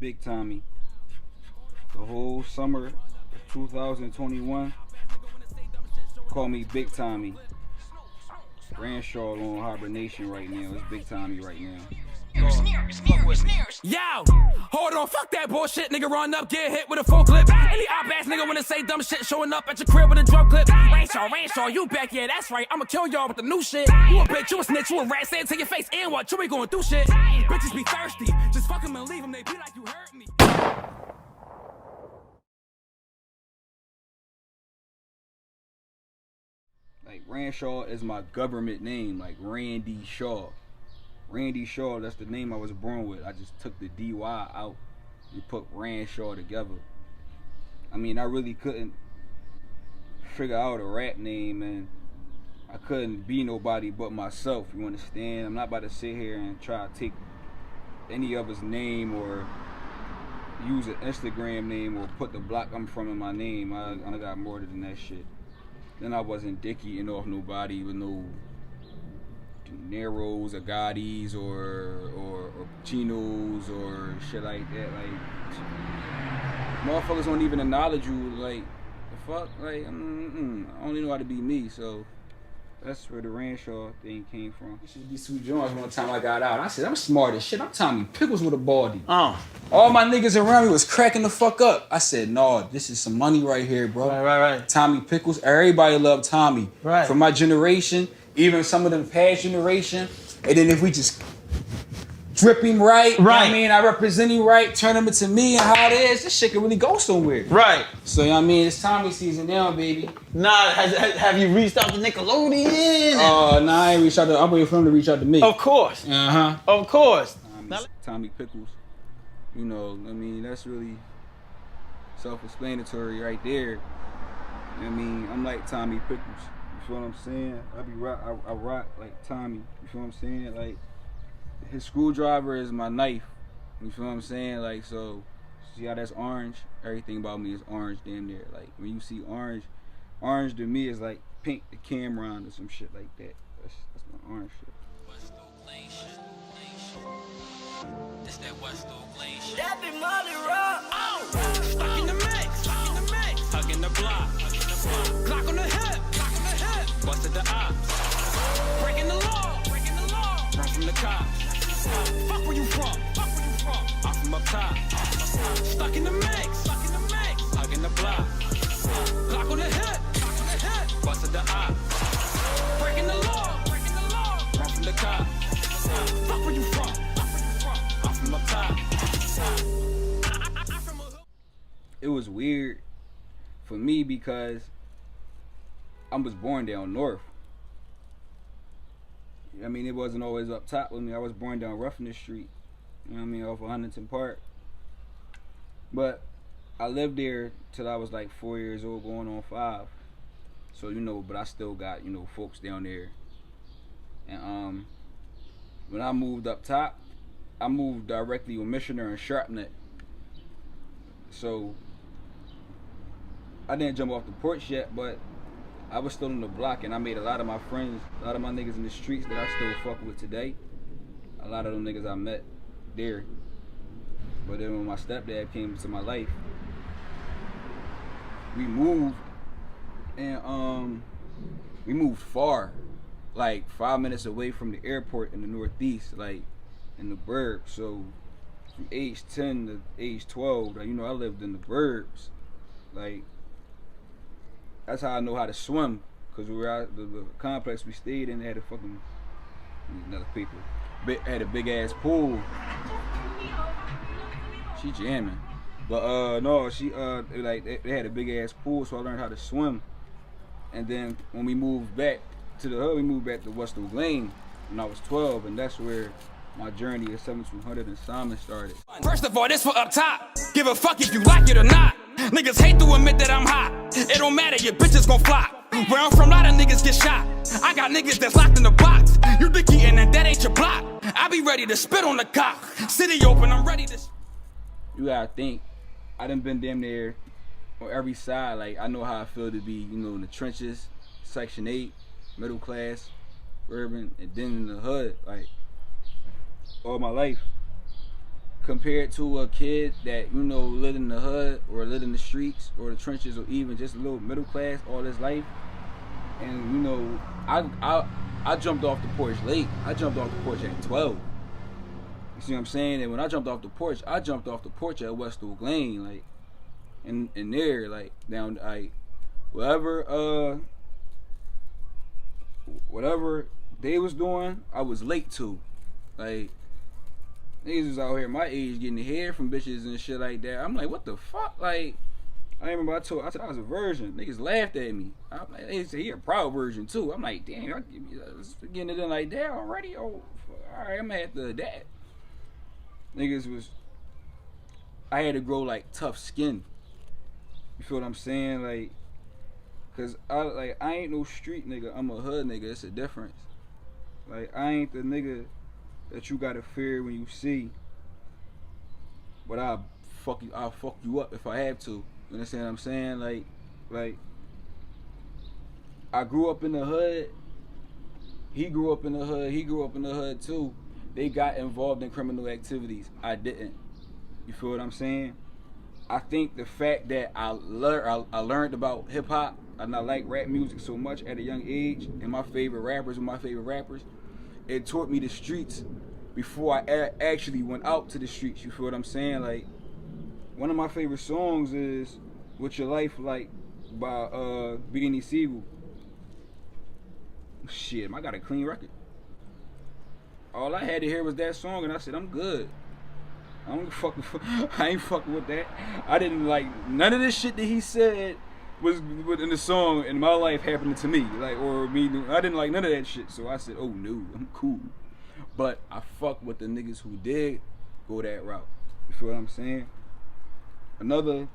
Big Tommy. The whole summer of 2021, call me Big Tommy. Ranshaw on hibernation right now. It's Big Tommy right now. Yo, hold on, fuck that bullshit, nigga. Run up, get hit with a full clip. Any op-ass nigga wanna say dumb shit, showing up at your crib with a drum clip. Ranshaw, you back? Yeah, that's right. I'ma kill y'all with the new shit. You a bitch, you a snitch, you a rat. Say it to your face, and what? You ain't going through shit. Bitches be thirsty, just fuck them and leave them. They be like, you hurt me. Like, Ranshaw is my government name, like Randy Shaw. Randy Shaw, that's the name I was born with. I just took the DY out and put Ranshaw together. I mean, I really couldn't figure out a rap name, and I couldn't be nobody but myself, you understand? I'm not about to sit here and try to take any other's name or use an Instagram name or put the block I'm from in my name. I got more than that shit. Then I wasn't dick-eating off nobody with no Neros or Gottis or Chinos or shit like that. Like, motherfuckers don't even acknowledge you. Like, the fuck? Like, I only know how to be me, so that's where the Ranshaw thing came from. This should be Sue Jones one time I got out. I said, I'm smart as shit. I'm Tommy Pickles with a baldy. All my niggas around me was cracking the fuck up. I said, no, this is some money right here, bro. Right. Tommy Pickles. Everybody loved Tommy. Right. From my generation, even some of them past generation. And then if we just drip him right, you know what I mean, I represent him right, turn him into me and how it is, this shit can really go somewhere. Right. So, you know what I mean, it's Tommy season now, baby. Nah, have you reached out to Nickelodeon? Nah, I ain't reached out to, I'm waiting for him to reach out to me. Of course. Of course. Tommy Pickles. You know, I mean, that's really self-explanatory right there. I mean, I'm like Tommy Pickles. You feel what I'm saying? I rock like Tommy. You feel what I'm saying? Like, his screwdriver is my knife. You feel what I'm saying? Like, so, see how that's orange? Everything about me is orange damn near. Like, when you see orange to me is like pink the Cameron or some shit like that. That's my orange shit. It's that West Oak Lane shit. That be Molly Rock. Oh, stuck in the mix. Hugging the block. Glock on the hip. Busted the ops. Breaking the law. Run from the cops. Fuck where you from. I'm from up top. Stuck in the mix. Hugging the block. Glock on the hip. Busted the ops. Breaking the law. Run from the cops. Fuck where you from. I'm from up top. It was weird for me because I was born down north. I mean, it wasn't always up top with me. I was born down Ruffin Street, you know what I mean, off of Huntington Park. But I lived there till I was like 4 years old, going on 5. So, you know, but I still got, you know, folks down there. And when I moved up top, I moved directly with Missioner and Sharpnut. So I didn't jump off the porch yet, but I was still on the block, and I made a lot of my friends, a lot of my niggas in the streets that I still fuck with today. A lot of them niggas I met there. But then when my stepdad came into my life, we moved, and we moved far, like 5 minutes away from the airport in the Northeast, like in the burbs. So from age 10 to age 12, like, you know, I lived in the burbs. Like, that's how I know how to swim, because we were out the complex we stayed in. They had a fucking, another paper, had a big ass pool. She jamming, but no, she like they had a big ass pool, so I learned how to swim. And then when we moved back to the hood, we moved back to West Oak Lane when I was 12, and that's where my journey of 7200 and Simon started. First of all, this for up top. Give a fuck if you like it or not. Niggas hate to admit that I'm hot. It don't matter, your bitches gon' flop. Where I'm from, a lot of niggas get shot. I got niggas that's locked in the box. You dick eating and that ain't your block. I be ready to spit on the cop. City open, I'm ready to. You gotta think, I done been damn near on every side. Like, I know how I feel to be, you know, in the trenches, Section 8, middle class, urban, and then in the hood, like, all my life. compared to a kid that, you know, lived in the hood or lived in the streets or the trenches or even just a little middle class all his life. And, you know, I jumped off the porch late. I jumped off the porch at 12. You see what I'm saying? And when I jumped off the porch at West Oak Lane, like, in there, like, down, like, whatever they was doing, I was late to. Like, niggas was out here my age getting hair from bitches and shit like that. I'm like, what the fuck? Like, I remember I said I was a virgin. Niggas laughed at me. I'm like, they said he a proud virgin too. I'm like, damn, I getting it in like that already? Oh, alright, I'm gonna have to that. Niggas was, I had to grow like tough skin. You feel what I'm saying? Like, cause I ain't no street nigga. I'm a hood nigga. It's a difference. Like, I ain't the nigga that you gotta fear when you see. But I'll fuck you up if I have to. You understand what I'm saying? Like I grew up in the hood. He grew up in the hood. He grew up in the hood too. They got involved in criminal activities. I didn't. You feel what I'm saying? I think the fact that I learned about hip hop and I like rap music so much at a young age, and my favorite rappers were my favorite rappers, it taught me the streets before I actually went out to the streets. You feel what I'm saying? Like, one of my favorite songs is "What's Your Life Like" by Beanie Siegel. Shit, I got a clean record. All I had to hear was that song, and I said, I'm good. I ain't fucking with that. I didn't like none of this shit that he said was in the song in my life happening to me. Like, or me, I didn't like none of that shit. So I said, oh no, I'm cool. But I fuck with the niggas who did go that route. You feel what I'm saying? Another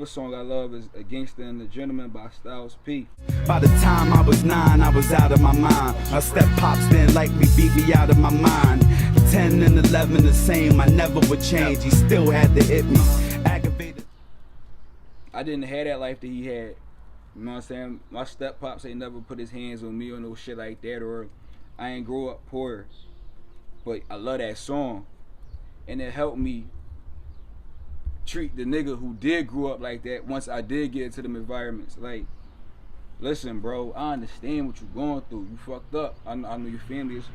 song I love is "A Gangsta and the Gentleman" by Styles P. By the time I was 9, I was out of my mind. My step pops didn't like me, beat me out of my mind. 10 and 11 the same, I never would change. He still had to hit me. Aggravated. I didn't have that life that he had. You know what I'm saying? My step pops ain't never put his hands on me or no shit like that, or I ain't grow up poor. But I love that song. And it helped me treat the nigga who did grow up like that once I did get into them environments. Like, listen, bro, I understand what you're going through. You fucked up. I know your family is.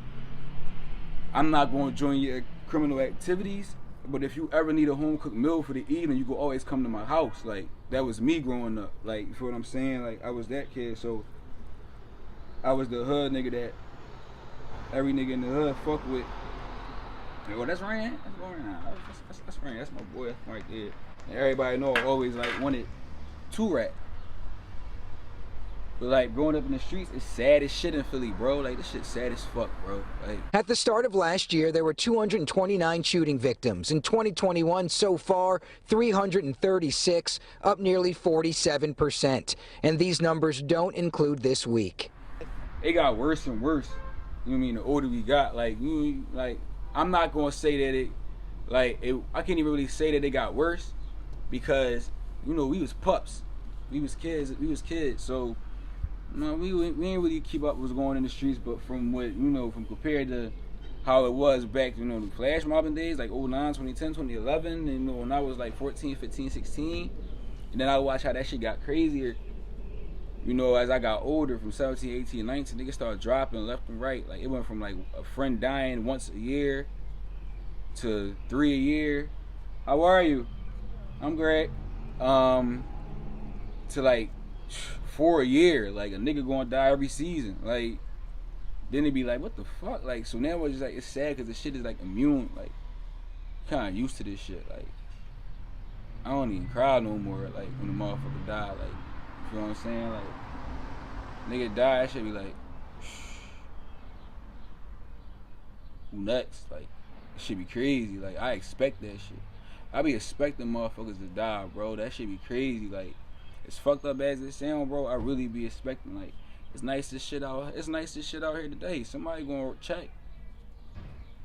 I'm not going to join your criminal activities, but if you ever need a home cooked meal for the evening, you can always come to my house. Like, that was me growing up. Like, you feel what I'm saying? Like, I was that kid, so I was the hood nigga that every nigga in the hood fuck with. Oh, that's Rand. That's Rand. That's my boy right there. And everybody know I always like wanted to rap. But like growing up in the streets, it's sad as shit in Philly, bro. Like, this shit sad as fuck, bro. Like, at the start of last year, there were 229 shooting victims. In 2021, so far, 336, up nearly 47%. And these numbers don't include this week. it got worse and worse. You know what I mean? The older we got, like I'm not gonna say that I can't even really say that it got worse, because you know we was pups, we was kids, so you know, we ain't really keep up what was going in the streets. But from what from compared to how it was back, the flash mobbing days, like 09, 2010, 2011, when I was like 14, 15, 16, and then I watch how that shit got crazier. As I got older, from 17, 18, 19, niggas started dropping left and right. Like, it went from like a friend dying once a year to 3 a year. How are you? I'm great. To like 4 a year. Like, a nigga gonna die every season. Like, then it'd be like, what the fuck? Like, so now it's just like, it's sad because the shit is like immune. Like, kind of used to this shit. Like, I don't even cry no more. Like, when the motherfucker die. Like, you know what I'm saying? Like, nigga die, that shit be like, who next? Like, it should be crazy. Like, I expect that shit. I be expecting motherfuckers to die, bro. That shit be crazy. Like, as fucked up as it sound, bro, I really be expecting, like, it's nice this shit out here today. Somebody gonna check.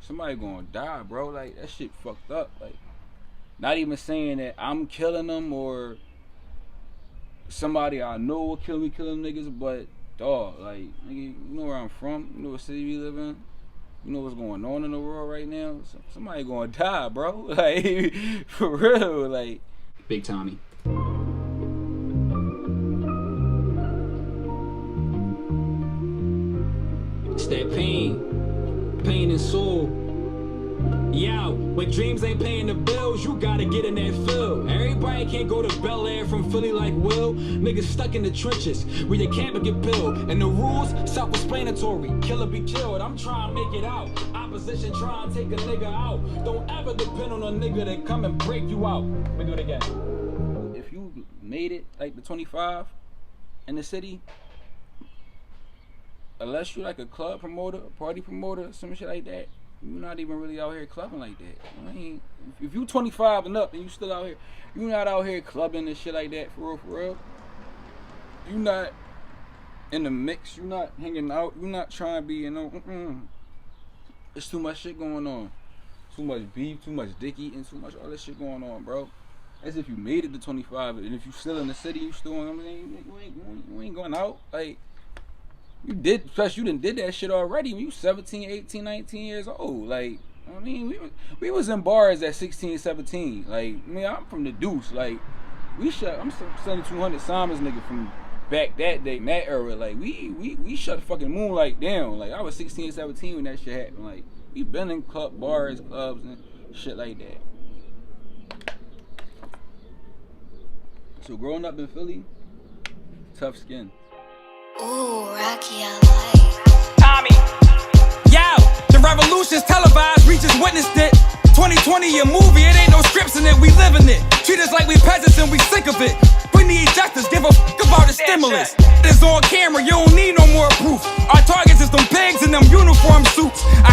Somebody gonna die, bro. Like, that shit fucked up. Like, not even saying that I'm killing them or somebody I know will killing niggas, but dog, like, nigga, you know where I'm from, you know what city we live in. You know what's going on in the world right now? Somebody gonna die, bro. Like, for real, like. Big Tommy. It's that pain and soul. Yo, when dreams ain't paying the bills, you gotta get in that field. Everybody can't go to Bel Air from Philly like Will. Niggas stuck in the trenches where you can't get pilled. And the rules, self-explanatory. Killer be killed. I'm trying to make it out. Opposition trying to take a nigga out. Don't ever depend on a nigga that come and break you out. Let me do it again. If you made it like the 25 in the city, unless you like a club promoter, a party promoter, some shit like that, you're not even really out here clubbing like that. I mean, if you 25 and up and you still out here, you're not out here clubbing and shit like that, for real. You're not in the mix. You're not hanging out. You're not trying to be, you know, There's too much shit going on. Too much beef, too much dick eating, too much all this shit going on, bro. As if you made it to 25, and if you still in the city, you still, I mean, you ain't going out. Like, you did, plus you done did that shit already when you 17, 18, 19 years old. Like, I mean, we was in bars at 16, 17. Like, I mean, I'm from the Deuce. Like, I'm 7200 Simons nigga from back that day, in that era. Like, we shut the fucking Moonlight down. Like, I was 16, 17 when that shit happened. Like, we been in bars, clubs, and shit like that. So growing up in Philly, tough skin. Ooh, Rocky, I like. Tommy. Yo, the revolution's televised, we just witnessed it. 2020 a movie, it ain't no scripts in it, we living it. Treat us like we peasants and we sick of it. We need justice, give a fuck about the stimulus. It's on camera, you don't need no more proof. Our targets is them pigs in them uniform suits. I